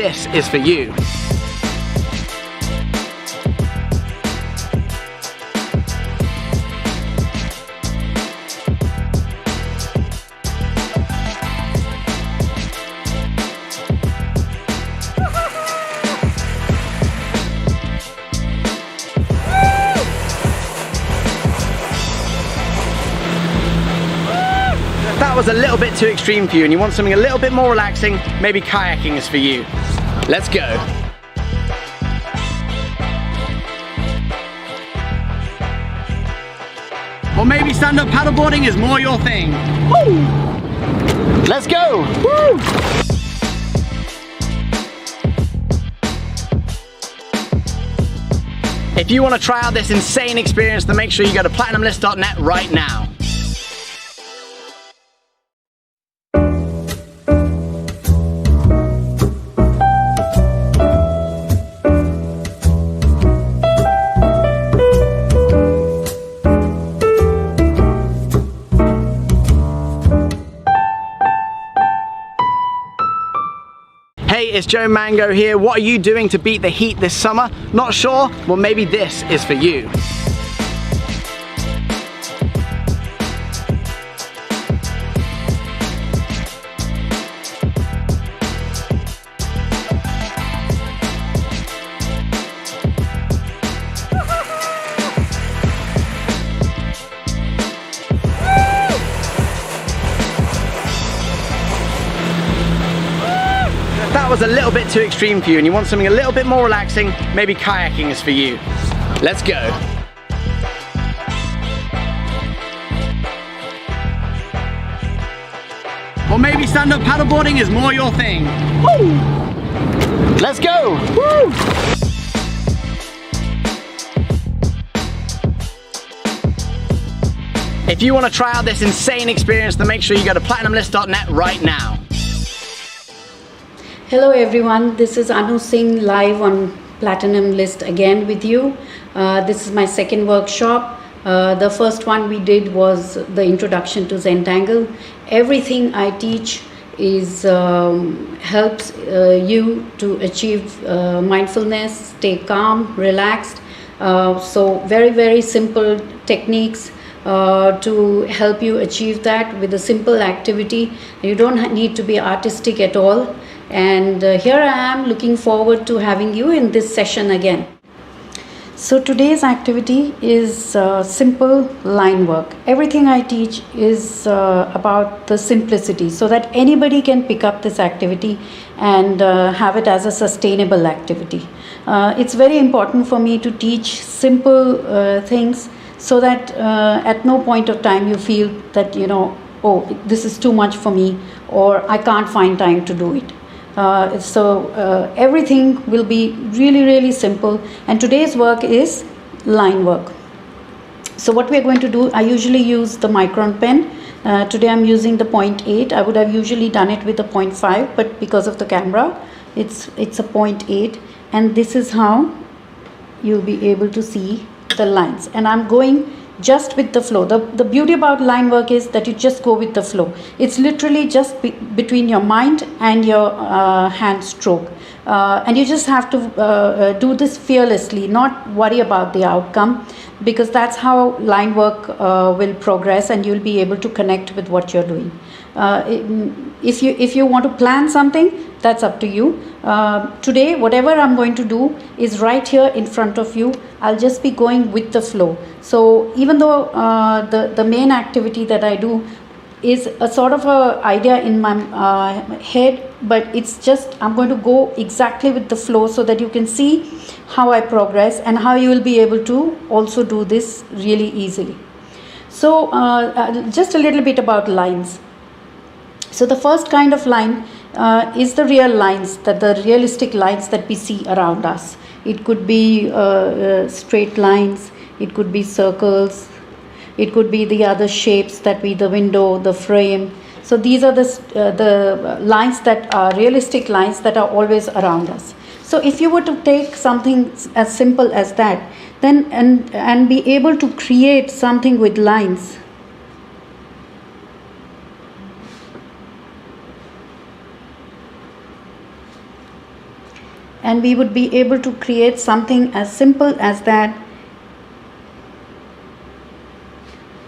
this is for you. That was a little bit too extreme for you and you want something a little bit more relaxing, maybe kayaking is for you. Let's go. Or maybe stand-up paddleboarding is more your thing. Woo! Let's go. Woo! If you want to try out this insane experience, then make sure you go to platinumlist.net right now. Hey, it's Joe Mango here. What are you doing to beat the heat this summer? Not sure? Well, maybe this is for you. That was a little bit too extreme for you and you want something a little bit more relaxing, maybe kayaking is for you. Let's go. Or maybe stand-up paddleboarding is more your thing. Woo! Let's go. Woo! If you want to try out this insane experience, then make sure you go to platinumlist.net right now. Hello everyone, this is Singh live on Platinum List again with you. This is my second workshop. The first one we did was the introduction to Zentangle. Everything I teach is helps you to achieve mindfulness, stay calm, relaxed. So very simple techniques to help you achieve that with a simple activity. You don't need to be artistic at all. And here I am looking forward to having you in this session again. So today's activity is simple line work. Everything I teach is about the simplicity so that anybody can pick up this activity and have it as a sustainable activity. It's very important for me to teach simple things so that at no point of time you feel that, you know, oh, this is too much for me or I can't find time to do it. Everything will be really simple, and today's work is line work. So what we're going to do, I usually use the micron pen. Today I'm using the 0.8. I would have usually done it with a 0.5, but because of the camera it's a 0.8, and this is how you'll be able to see the lines, and I'm going just with the flow. The beauty about line work is that you just go with the flow. It's literally just between your mind and your hand stroke, and you just have to do this fearlessly, not worry about the outcome, because that's how line work will progress and you'll be able to connect with what you're doing. If you want to plan something, that's up to you. Today whatever I'm going to do is right here in front of you. I'll just be going with the flow. So even though the main activity that I do is a sort of a idea in my head, but it's just I'm going to go exactly with the flow so that you can see how I progress and how you will be able to also do this really easily. So just a little bit about lines. So the first kind of line is the real lines, the realistic lines that we see around us. It could be straight lines, it could be circles, it could be the other shapes that be the window, the frame. So these are the lines that are realistic lines that are always around us. So if you were to take something as simple as that, then and be able to create something with lines, and we would be able to create something as simple as that.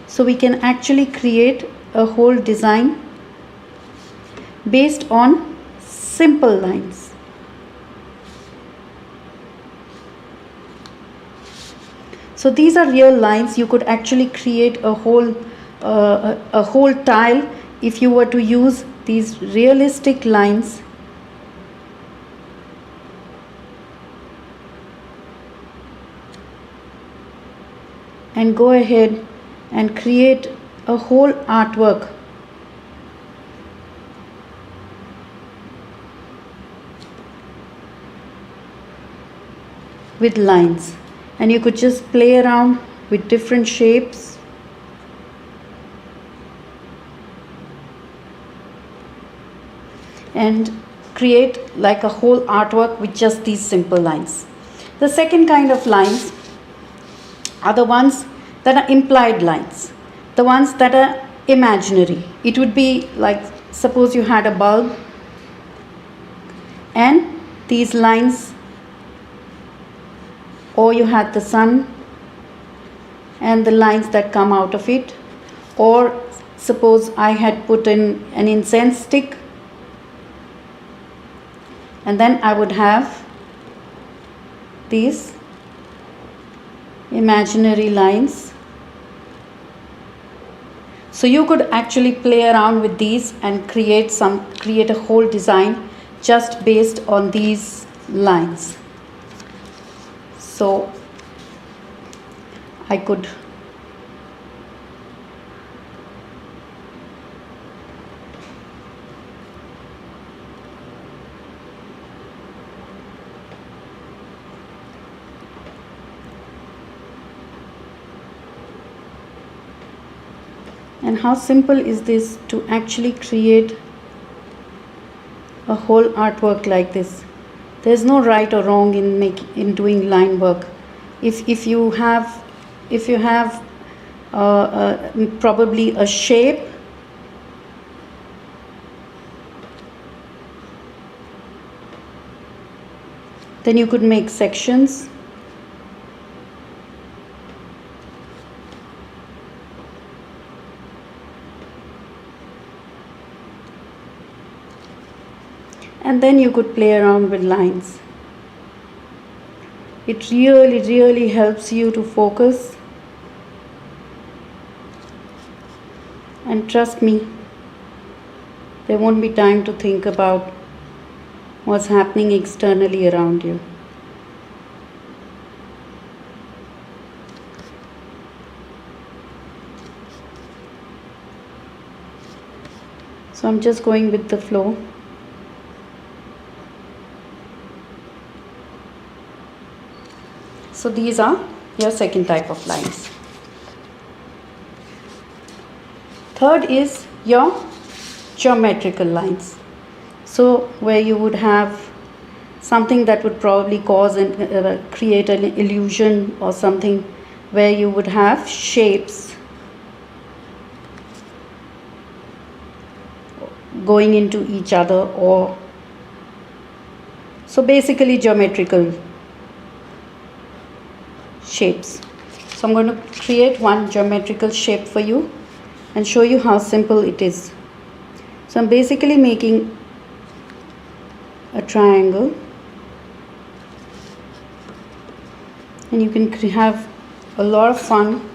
So we can actually create a whole design based on simple lines. So these are real lines. You could actually create a whole tile if you were to use these realistic lines. And go ahead and create a whole artwork with lines. And you could just play around with different shapes. And create like a whole artwork with just these simple lines. The second kind of lines are the ones that are implied lines, the ones that are imaginary. It would be like, suppose you had a bulb and these lines, or you had the sun and the lines that come out of it, or suppose I had put in an incense stick and then I would have these imaginary lines. So you could actually play around with these and create a whole design just based on these lines. So I could and how simple is this to actually create a whole artwork like this. There's no right or wrong in doing line work. If you have probably a shape, then you could make sections. And then you could play around with lines. It really helps you to focus. And trust me, there won't be time to think about what's happening externally around you. So I'm just going with the flow. So these are your second type of lines. Third is your geometrical lines. So where you would have something that would probably cause and create an illusion, or something where you would have shapes going into each other, or so basically geometrical shapes. So I'm going to create one geometrical shape for you and show you how simple it is. So I'm basically making a triangle, and you can have a lot of fun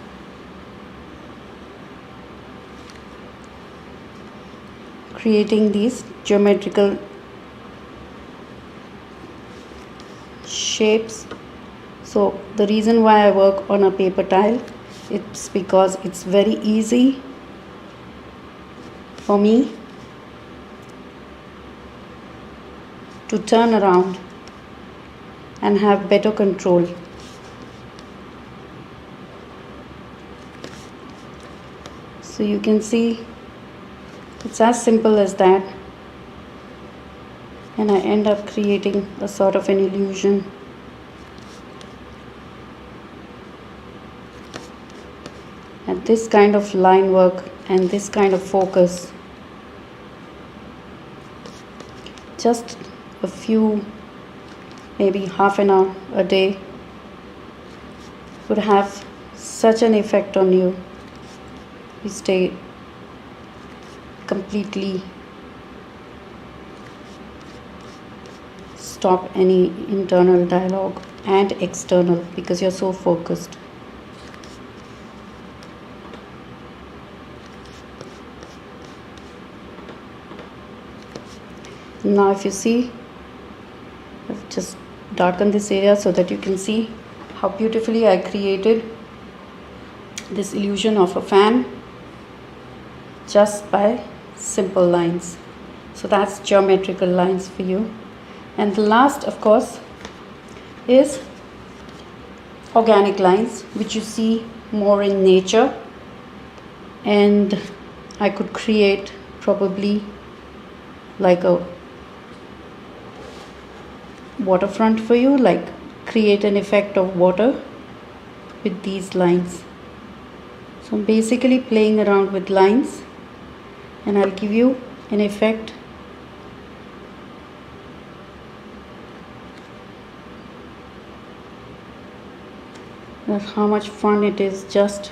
creating these geometrical shapes. So the reason why I work on a paper tile, it's because it's very easy for me to turn around and have better control. So you can see it's as simple as that, and I end up creating a sort of an illusion. And this kind of line work and this kind of focus, just a few maybe half an hour a day would have such an effect on you. You stay completely, stop any internal dialogue and external because you're so focused. Now if you see, I've just darkened this area so that you can see how beautifully I created this illusion of a fan just by simple lines. So that's geometrical lines for you. And the last, of course, is organic lines, which you see more in nature. And I could create probably like a waterfront for you, like create an effect of water with these lines. So I'm basically playing around with lines, and I'll give you an effect of how much fun it is just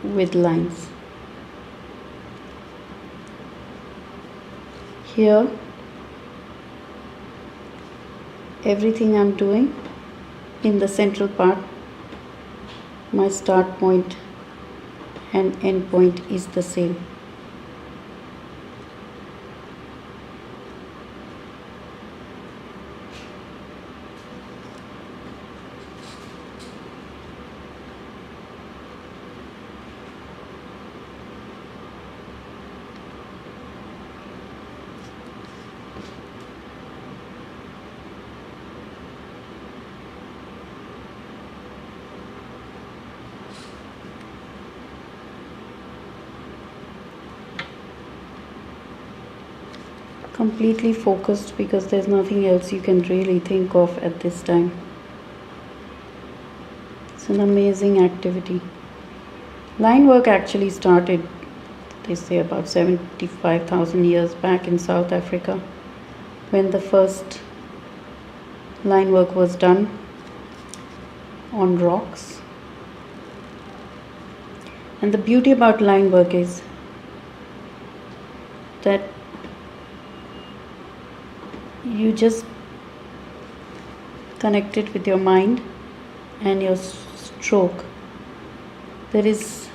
with lines. Here, everything I'm doing in the central part, my start point and end point is the same. Completely focused because there's nothing else you can really think of at this time. It's an amazing activity. Line work actually started, they say, about 75,000 years back in South Africa, when the first line work was done on rocks. And the beauty about line work is that you just connect it with your mind and your stroke. There is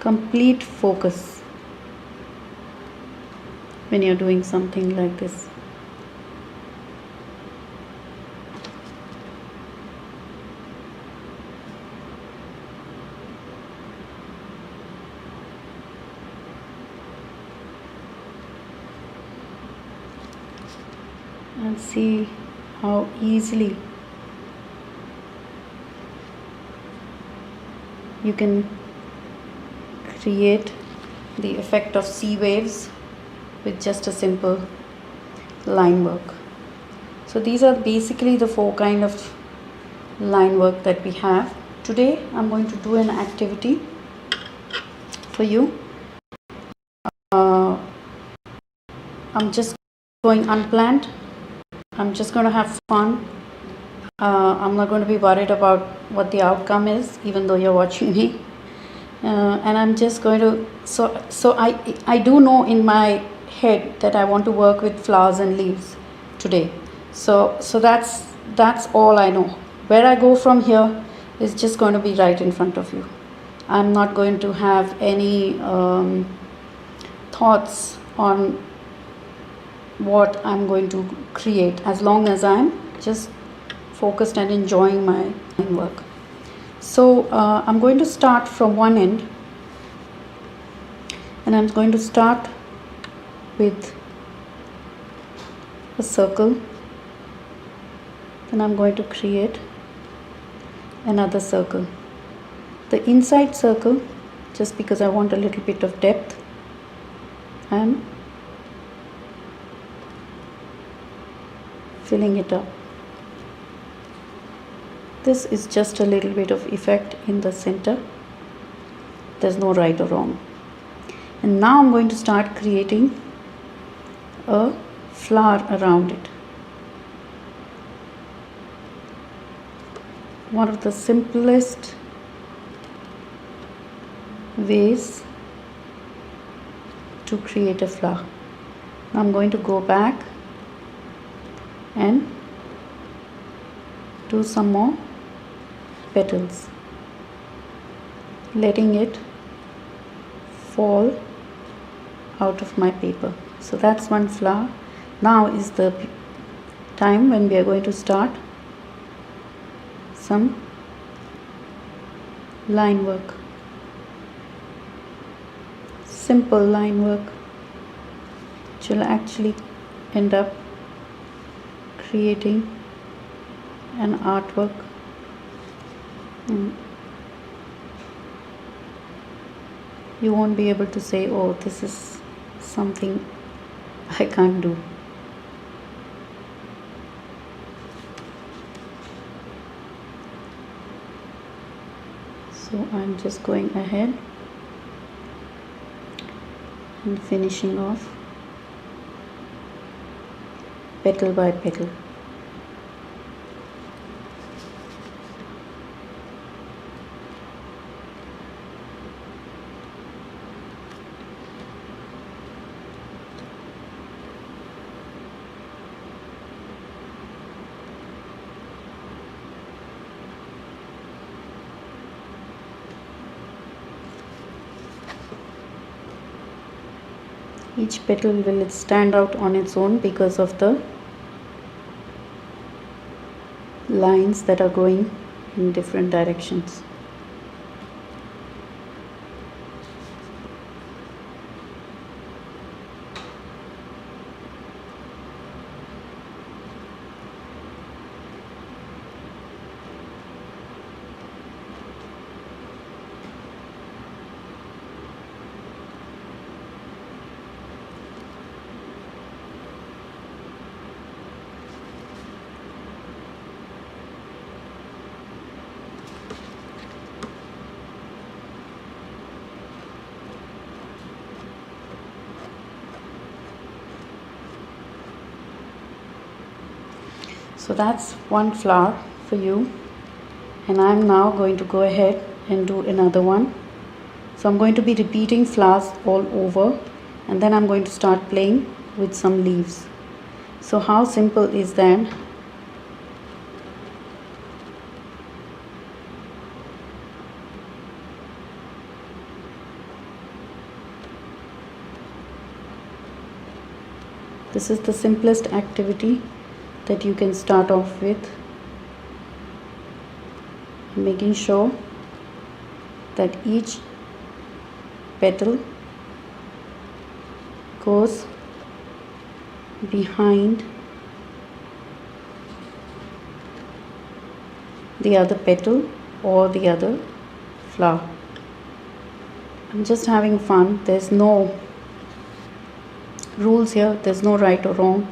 complete focus when you're doing something like this. And see how easily you can create the effect of sea waves with just a simple line work. So these are basically the 4 kind of line work that we have. Today I'm going to do an activity for you. I'm just going unplanned. I'm just going to have fun. I'm not going to be worried about what the outcome is, even though you're watching me. And I'm just going to, so I do know in my head that I want to work with flowers and leaves today. So that's all I know. Where I go from here is just going to be right in front of you. I'm not going to have any thoughts on what I'm going to create, as long as I'm just focused and enjoying my work. So I'm going to start from one end, and I'm going to start with a circle, and I'm going to create another circle. The inside circle, just because I want a little bit of depth, I'm filling it up. This is just a little bit of effect in the center. There's no right or wrong. And now I'm going to start creating a flower around it. one of the simplest ways to create a flower. Now I'm going to go back and do some more petals, letting it fall out of my paper. So that's one flower. Now is the time when we are going to start some line work, simple line work, which will actually end up creating an artwork. You won't be able to say, oh, this is something I can't do. So I'm just going ahead and finishing off petal by petal. Each petal will stand out on its own because of the lines that are going in different directions. So that's one flower for you, and I'm now going to go ahead and do another one. So I'm going to be repeating flowers all over, and then I'm going to start playing with some leaves. So how simple is that? This is the simplest activity that you can start off with, making sure that each petal goes behind the other petal or the other flower. I'm just having fun. There's no rules here, there's no right or wrong.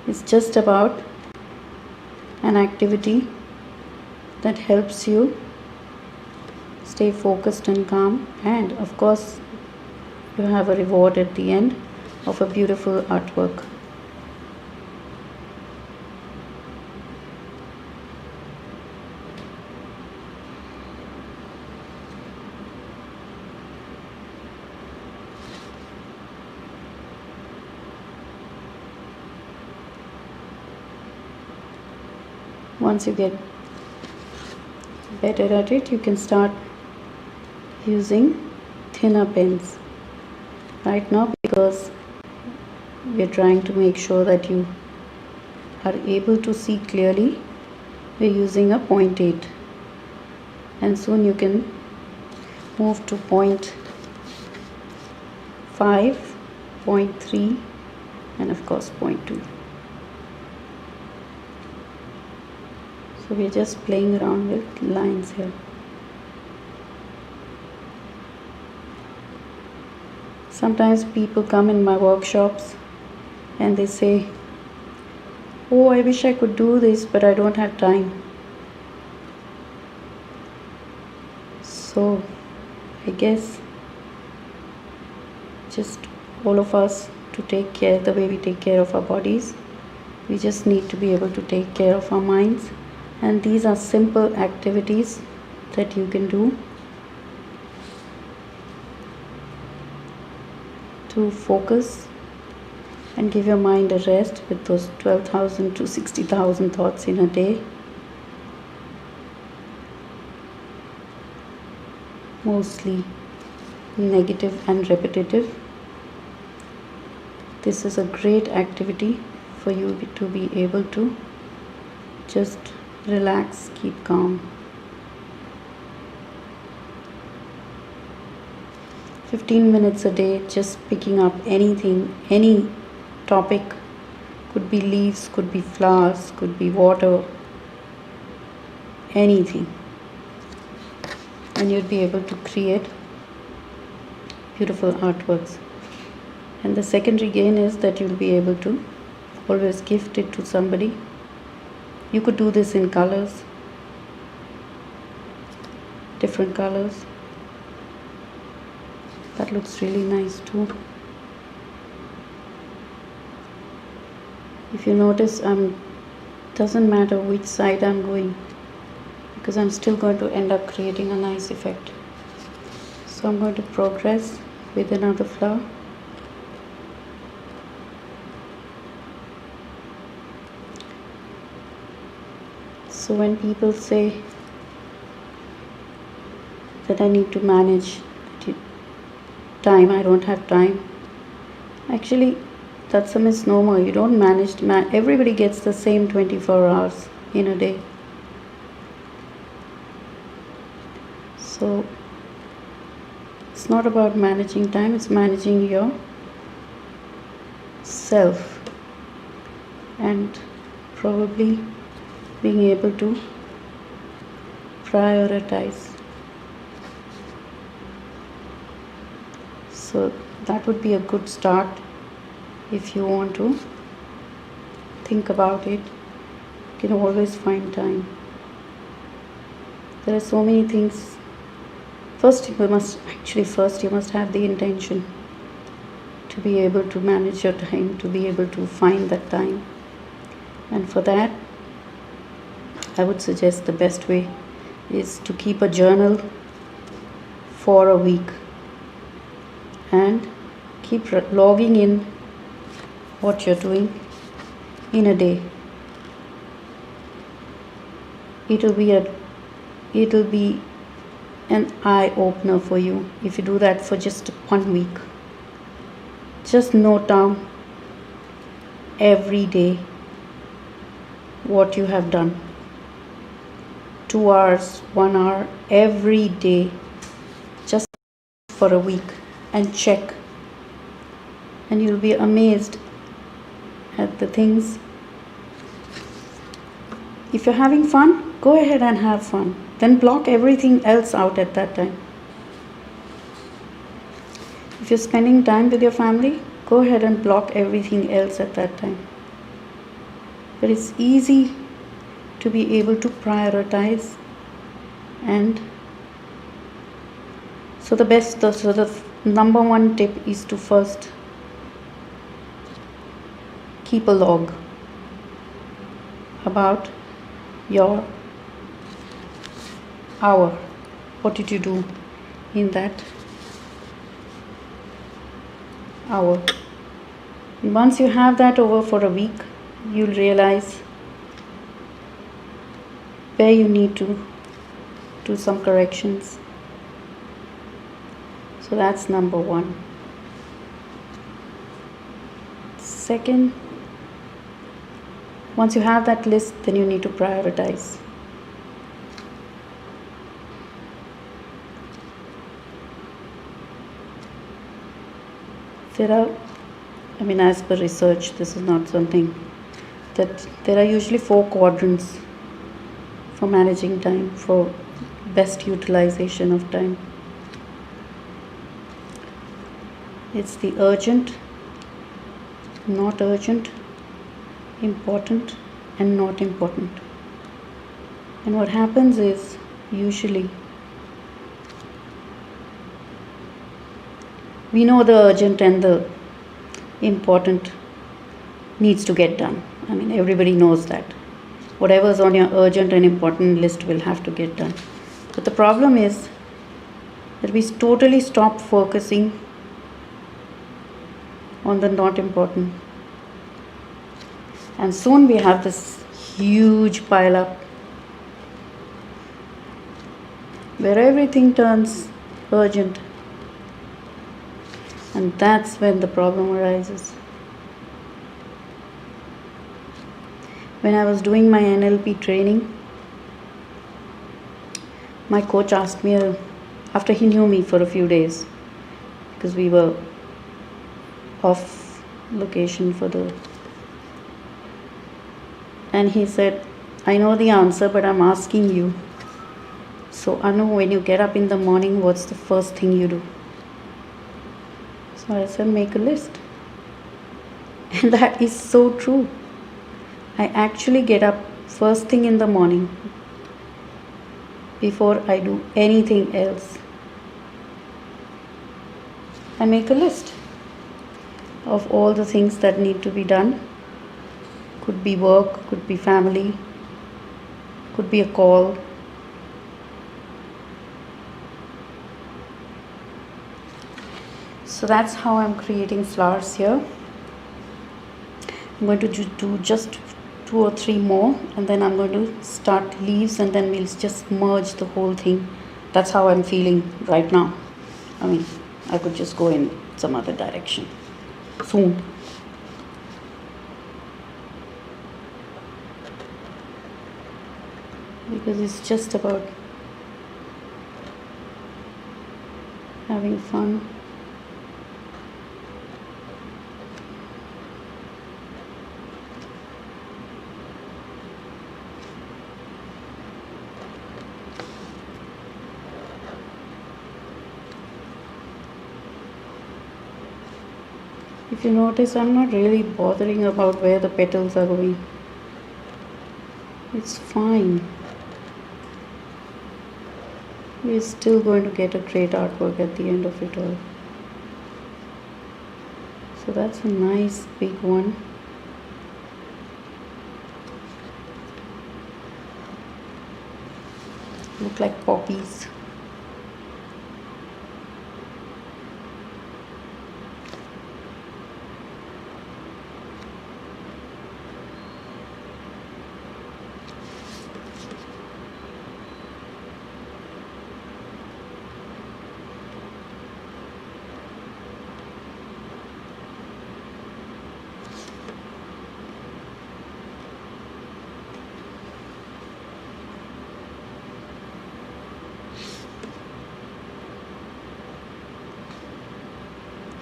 It's just about an activity that helps you stay focused and calm, and of course you have a reward at the end of a beautiful artwork. Once you get better at it, you can start using thinner pens. Right now, because we're trying to make sure that you are able to see clearly, we're using a 0.8, and soon you can move to 0.5, 0.3, and of course 0.2. So we're just playing around with lines here. Sometimes people come in my workshops and they say, oh, I wish I could do this, but I don't have time. So I guess just all of us to take care, the way we take care of our bodies, we just need to be able to take care of our minds And these are simple activities that you can do to focus and give your mind a rest with those 12,000 to 60,000 thoughts in a day. Mostly negative and repetitive. This is a great activity for you to be able to just relax, keep calm. 15 minutes a day, just picking up anything, any topic. Could be leaves, could be flowers, could be water, anything. And you'd be able to create beautiful artworks. And the secondary gain is that you'll be able to always gift it to somebody. You could do this in colors, different colors. That looks really nice too. If you notice, doesn't matter which side I'm going, because I'm still going to end up creating a nice effect. So I'm going to progress with another flower. So when people say that I need to manage time, I don't have time, actually that's a misnomer. You don't manage everybody gets the same 24 hours in a day. So it's not about managing time, it's managing your self and probably being able to prioritize. So that would be a good start. If you want to think about it, you can always find time. There are so many things. First you must have the intention to be able to manage your time, to be able to find that time. And for that, I would suggest the best way is to keep a journal for a week and keep logging in what you're doing in a day. It'll be an eye opener for you if you do that for just 1 week. Just note down every day what you have done. 2 hours, 1 hour, every day, just for a week, and check. And you'll be amazed at the things. If you're having fun, go ahead and have fun. Then block everything else out at that time. If you're spending time with your family, go ahead and block everything else at that time. But it's easy to be able to prioritize, and so the number one tip is to first keep a log about your hour. What did you do in that hour? And once you have that over for a week, you'll realize where you need to do some corrections. So that's number one. Second, once you have that list, then you need to prioritize. As per research, this is not something that there are usually 4 quadrants for managing time, for best utilization of time. It's the urgent, not urgent, important, and not important. And what happens is, usually, we know the urgent and the important needs to get done. Everybody knows that. whatever's on your urgent and important list will have to get done. But the problem is that we totally stop focusing on the not important, and soon we have this huge pile up where everything turns urgent, and that's when the problem arises. When I was doing my NLP training, my coach asked me, after he knew me for a few days, because we were off location and he said, I know the answer, but I'm asking you. So Anu, when you get up in the morning, what's the first thing you do? So I said, make a list. And that is so true. I actually get up first thing in the morning before I do anything else. I make a list of all the things that need to be done. Could be work, could be family, could be a call. So that's how I'm creating flowers here. I'm going to do just 2 or 3 more, and then I'm going to start leaves, and then we'll just merge the whole thing. That's how I'm feeling right now. I mean, I could just go in some other direction soon. Because it's just about having fun. If you notice, I'm not really bothering about where the petals are going. It's fine. We're still going to get a great artwork at the end of it all. So that's a nice big one. Look like poppies.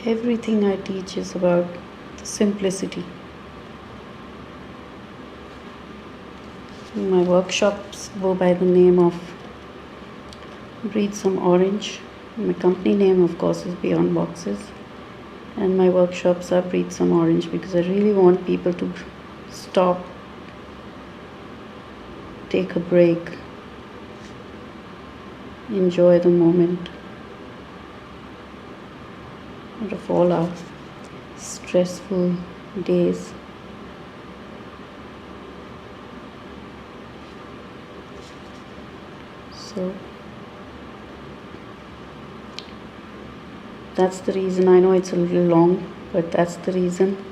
Everything I teach is about simplicity. My workshops go by the name of Breathe Some Orange. My company name, of course, is Beyond Boxes. And my workshops are Breathe Some Orange because I really want people to stop, take a break, enjoy the moment out of all our stressful days. So that's the reason. I know it's a little long, but that's the reason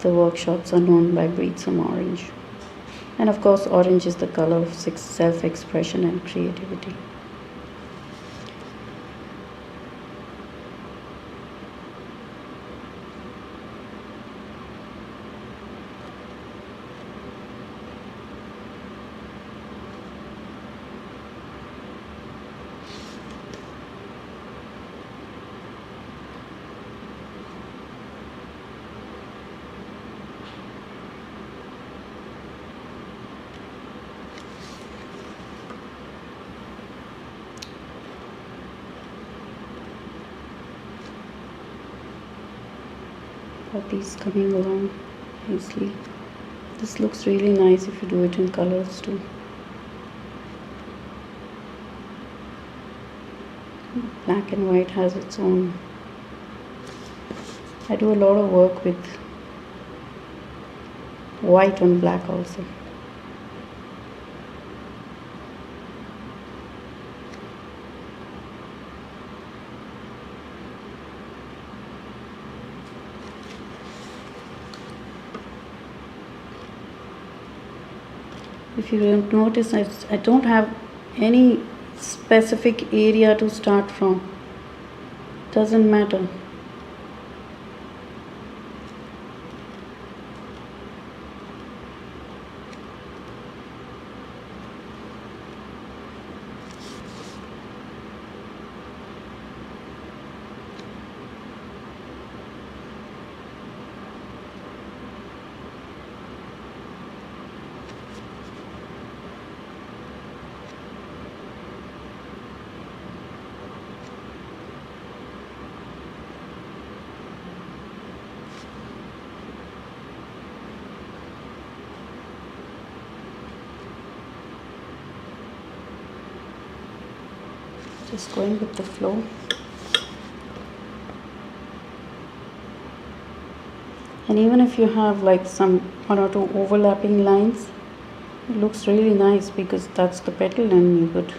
the workshops are known by Breathe Some Orange. And of course, orange is the color of self-expression and creativity. Poppies coming along nicely. This looks really nice if you do it in colors too. Black and white has its own. I do a lot of work with white on black also. If you don't notice, I don't have any specific area to start from. Doesn't matter. Just going with the flow. And even if you have like some one or two overlapping lines, it looks really nice because that's the petal and you could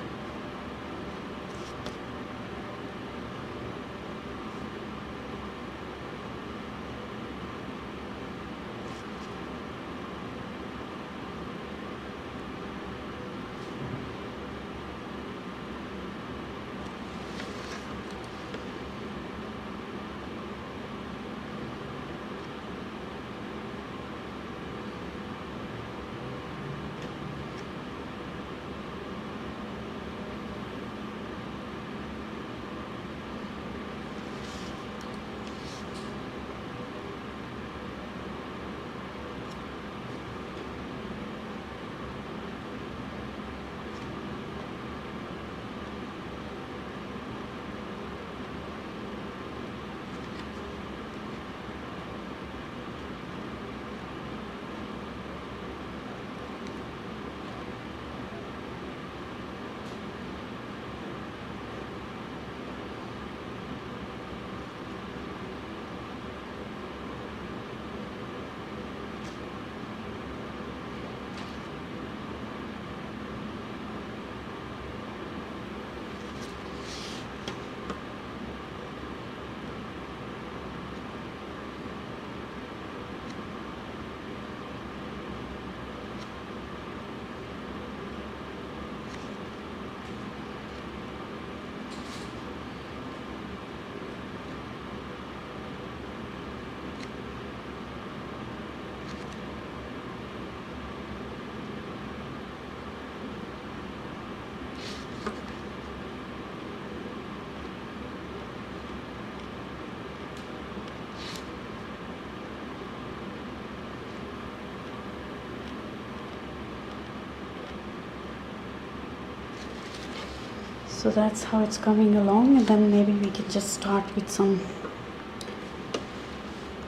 so that's how it's coming along. And then maybe we can just start with some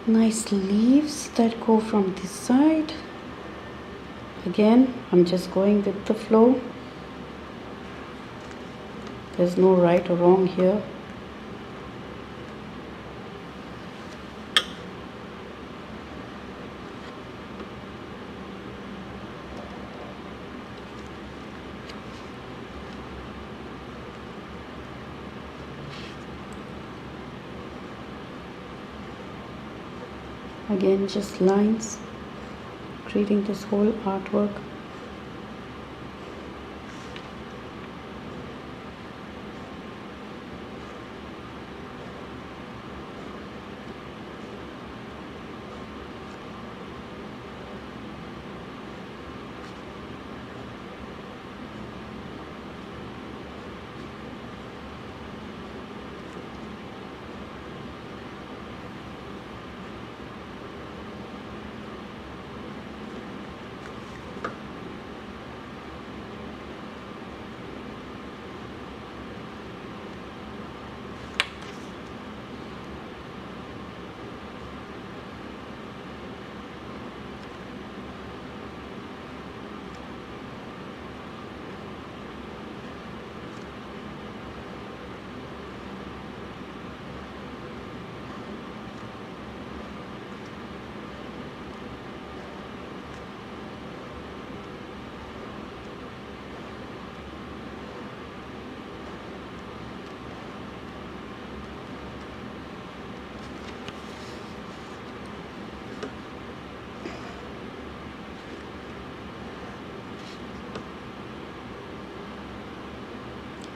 nice leaves that go from this side. Again, I'm just going with the flow. There's no right or wrong here. Again, just lines, creating this whole artwork.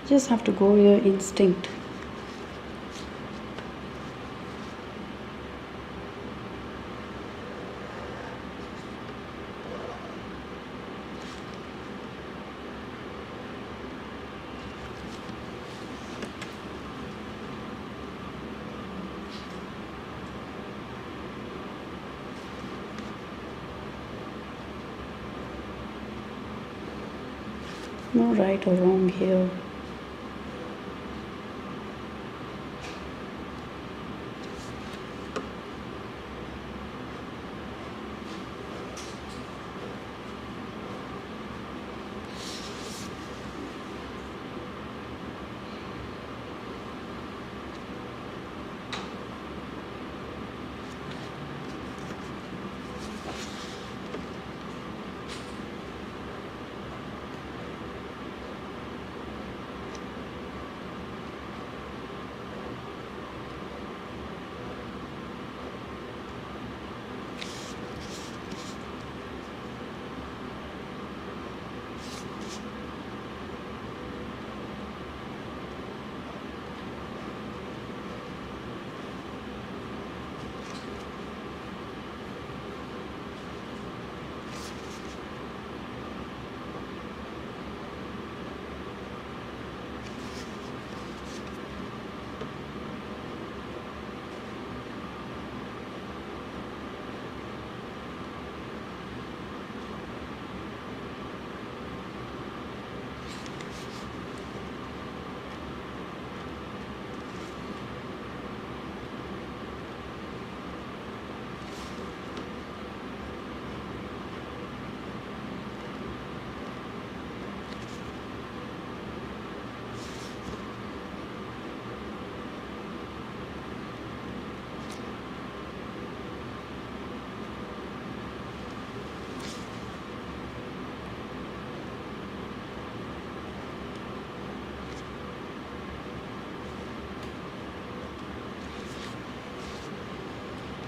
Just have to go your instinct. No right or wrong here.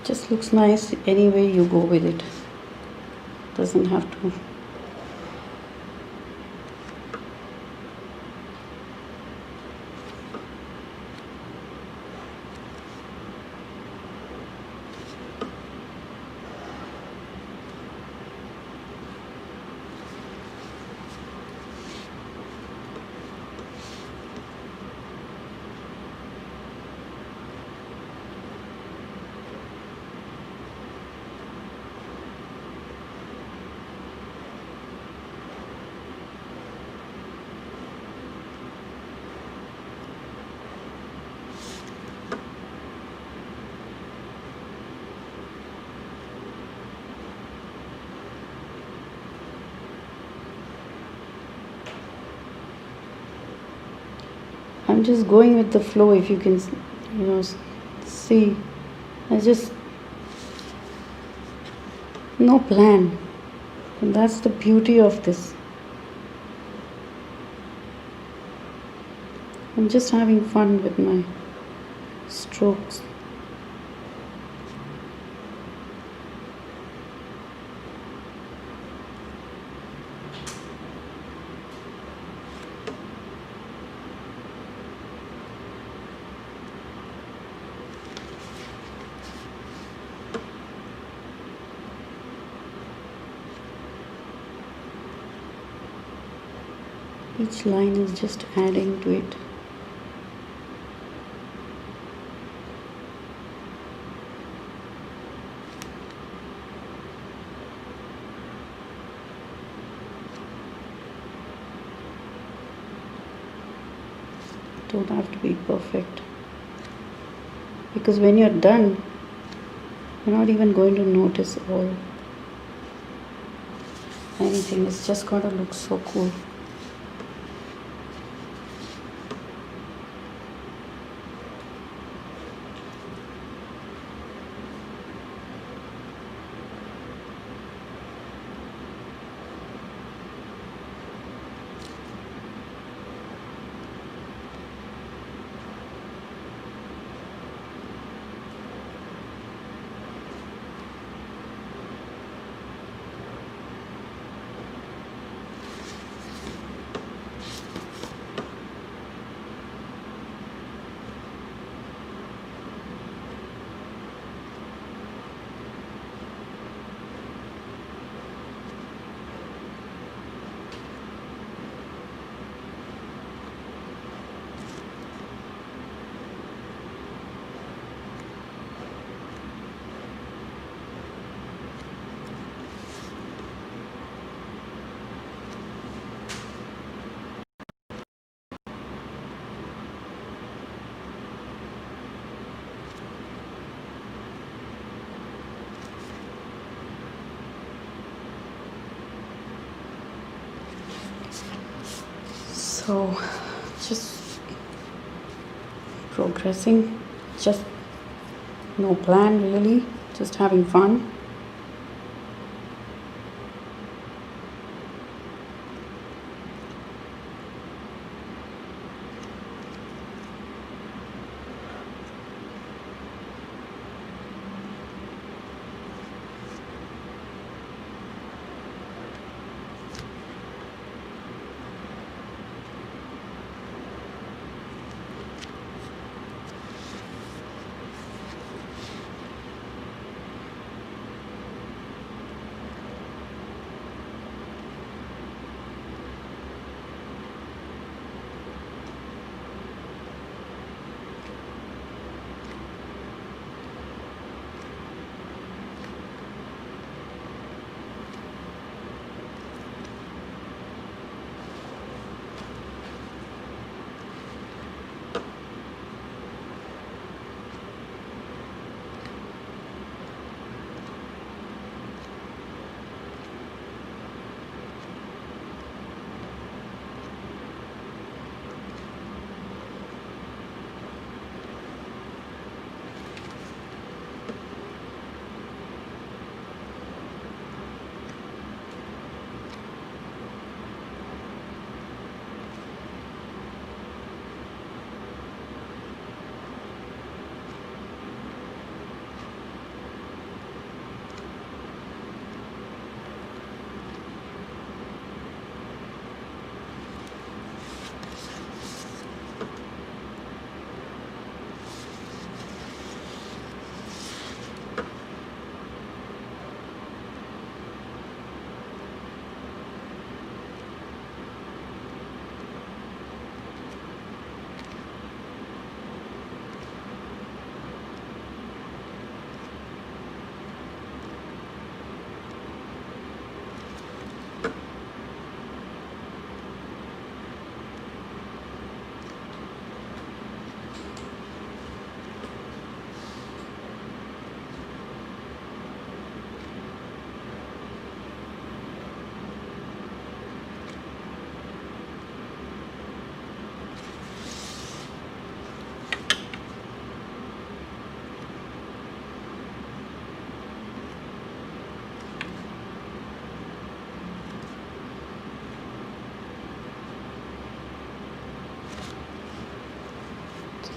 Just looks nice any way you go with it. Doesn't have to. I'm just going with the flow. If you can, see, I just no plan, and that's the beauty of this. I'm just having fun with my strokes. Each line is just adding to it. Don't have to be perfect, because when you're done, you're not even going to notice anything. It's just going to look so cool. So just progressing, just no plan really, just having fun.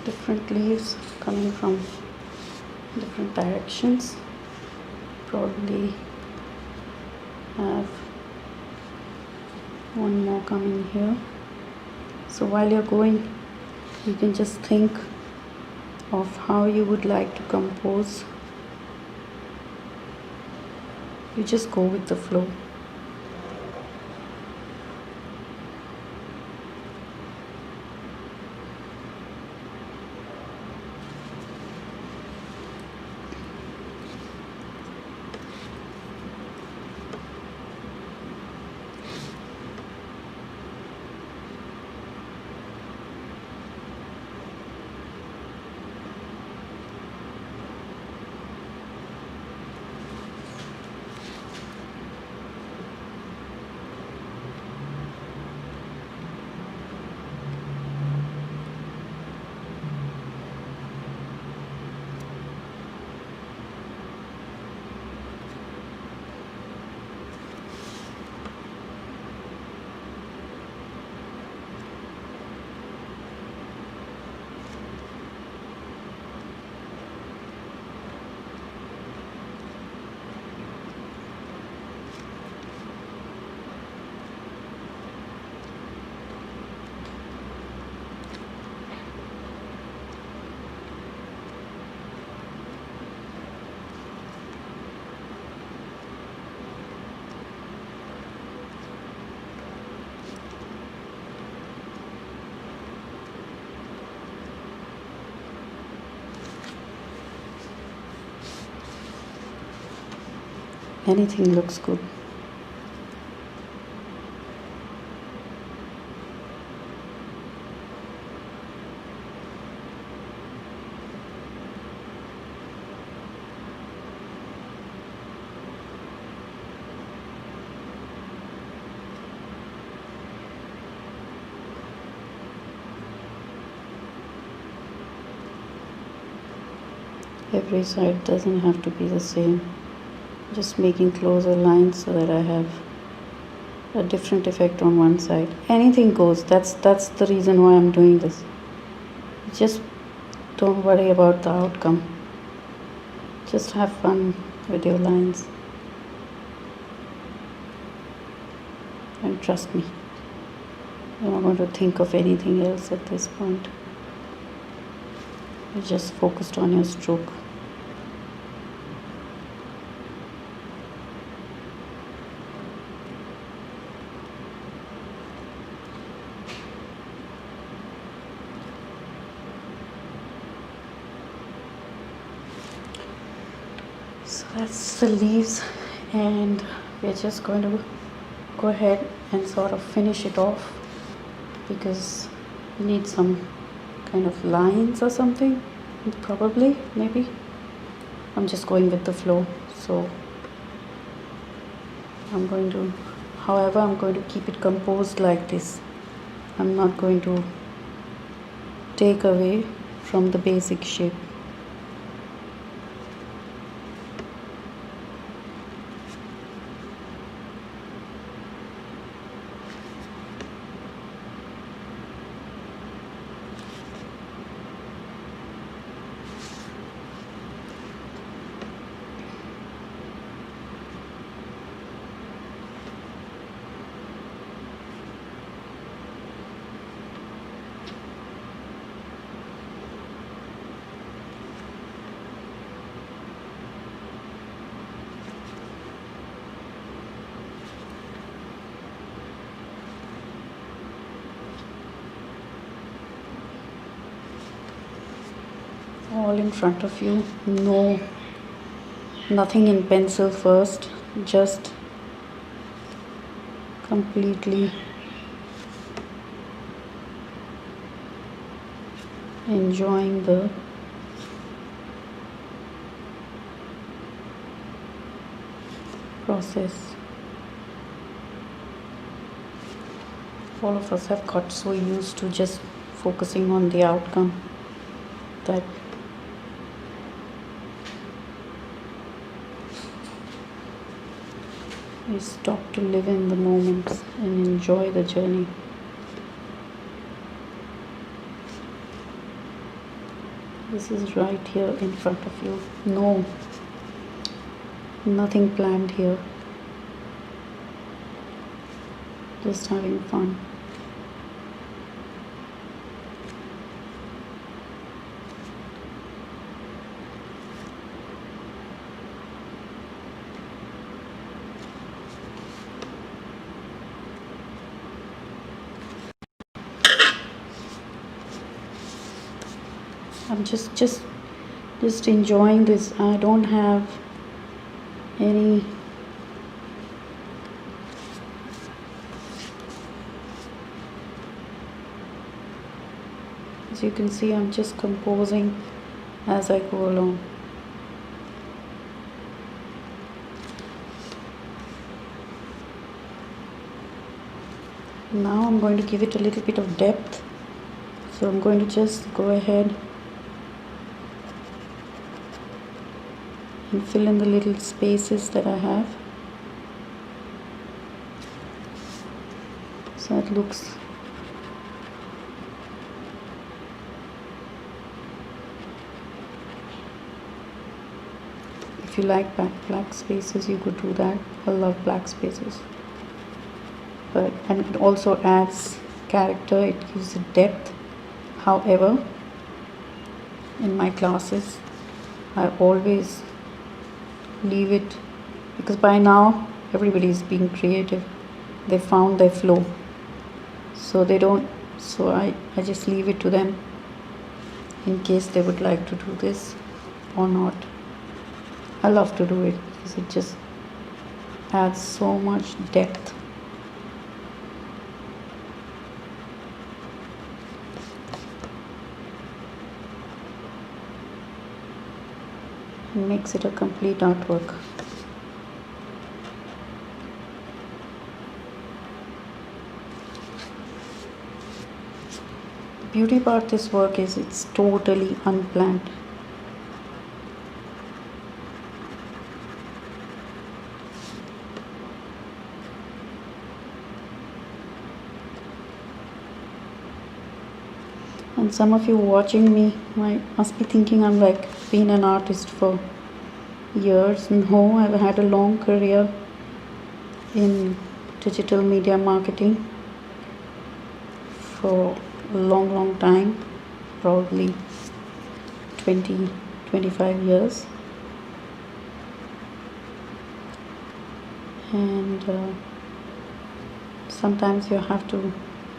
Different leaves coming from different directions. Probably have one more coming here. So while you're going, you can just think of how you would like to compose. You just go with the flow. Anything looks good. Every side doesn't have to be the same. Just making closer lines so that I have a different effect on one side. Anything goes. That's the reason why I'm doing this. Just don't worry about the outcome. Just have fun with your lines. And trust me, you're not going to think of anything else at this point. You're just focused on your stroke. So that's the leaves, and we're just going to go ahead and sort of finish it off because we need some kind of lines or something, probably, maybe. I'm just going with the flow, so I'm going to keep it composed like this. I'm not going to take away from the basic shape. All in front of you. No, nothing in pencil first, just completely enjoying the process. All of us have got so used to just focusing on the outcome that we stop to live in the moment and enjoy the journey. This is right here in front of you. No, nothing planned here. Just having fun. I'm just enjoying this. I don't have any as you can see, I'm just composing as I go along. Now I'm going to give it a little bit of depth, so I'm going to just go ahead and fill in the little spaces that I have, so it looks if you like black spaces, you could do that. I love black spaces, and it also adds character, it gives it depth. However, in my classes I always leave it, because by now everybody is being creative, they found their flow, so I just leave it to them in case they would like to do this or not. I love to do it because it just adds so much depth. It makes it a complete artwork. The beauty about this work is it's totally unplanned. And some of you watching me must be thinking I'm like been an artist for years. No, I've had a long career in digital media marketing for a long time, probably 20-25 years. And sometimes you have to,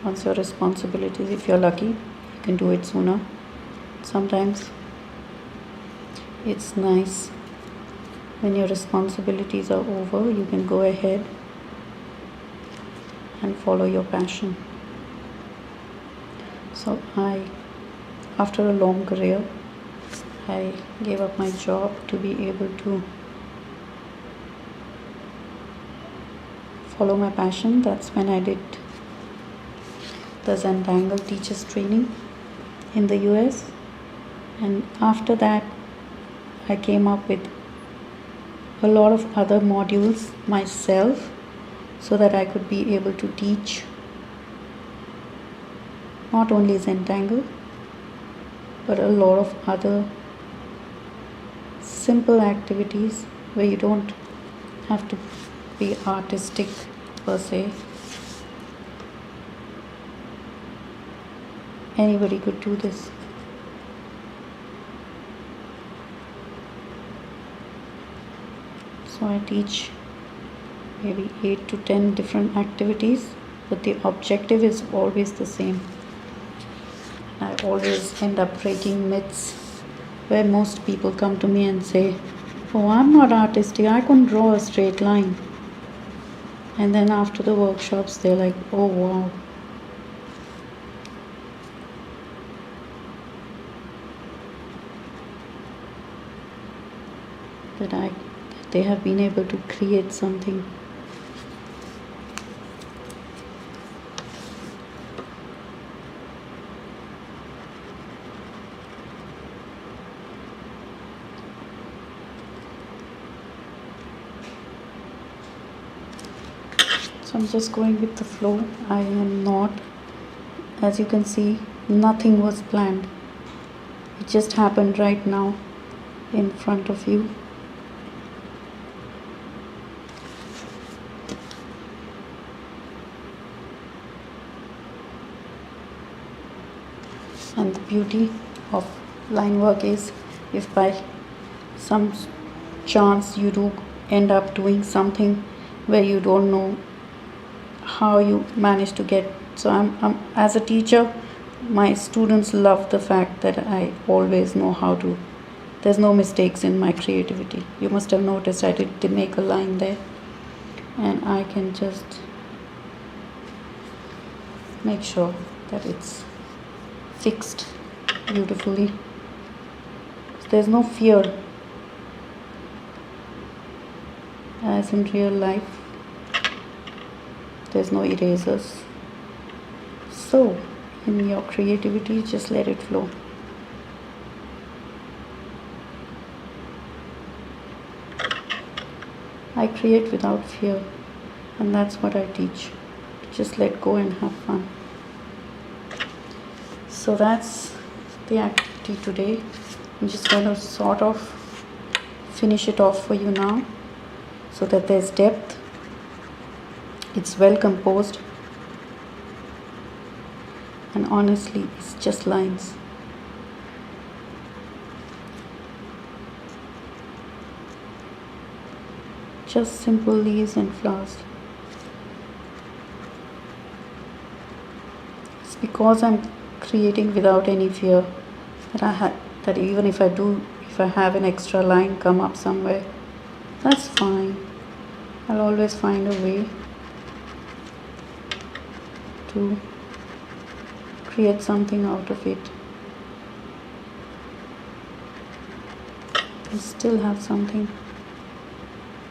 once your responsibilities, if you're lucky, you can do it sooner. Sometimes it's nice when your responsibilities are over, you can go ahead and follow your passion. So after a long career, I gave up my job to be able to follow my passion. That's when I did the Zentangle Teachers Training in the US. And after that, I came up with a lot of other modules myself so that I could be able to teach not only Zentangle but a lot of other simple activities where you don't have to be artistic per se. Anybody could do this. So I teach maybe 8 to 10 different activities, but the objective is always the same. I always end up breaking myths where most people come to me and say, "Oh, I'm not artistic, I couldn't draw a straight line." And then after the workshops, they're like, "Oh, wow." That they have been able to create something. So I'm just going with the flow. I am not, as you can see, nothing was planned. It just happened right now in front of you. And the beauty of line work is, if by some chance you do end up doing something where you don't know how you managed to get. So I'm as a teacher, my students love the fact that I always know how to. There's no mistakes in my creativity. You must have noticed I did make a line there, and I can just make sure that it's fixed beautifully. There's no fear as in real life. There's no erasers. So in your creativity, just let it flow. I create without fear, and that's what I teach. Just let go and have fun. So that's the activity today. I'm just going to sort of finish it off for you now so that there's depth. It's well composed, and honestly, it's just lines. Just simple leaves and flowers. It's because I'm creating without any fear that even if I have an extra line come up somewhere, that's fine. I'll always find a way to create something out of it and still have something